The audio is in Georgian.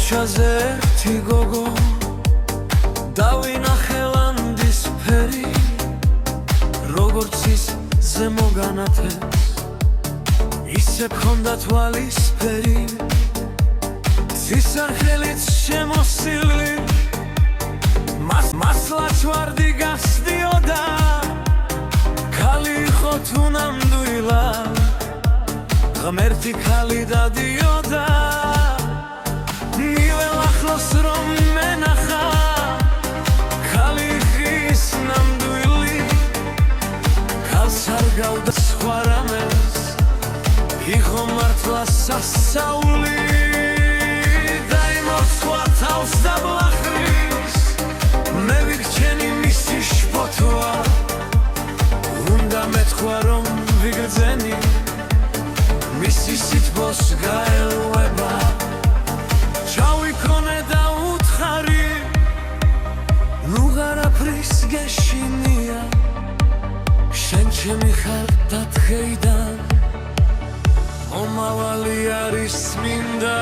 ქუჩაზე ერთი გოგო დავინახე ლანდის ფერი როგორც ის ზემო განათებს ისე ჰქონდა თვალისფერი სისხლით შემოსილი მასლაც ვარდი გასდიოდა ქალი იყო თუ ნამდვილა ღმერთი ქალი დადიოდა რომ მენახა ქალი ხის ნამდვილი ქალს არ გავდა სხვა რამეს იყო მართლა სასწაული დაიმოცხვა თავს დაბლახრის მე ვიქჩენი მისი შფოთვა უნდა მეთქვა რომ ვიგრძენი მისი სითბოს გაელვება ჩავიქონე და უთხარი ნუ არაფრის გეშინია შენ ჩემი ხარ დათხეიდან მომავალი არის მინდა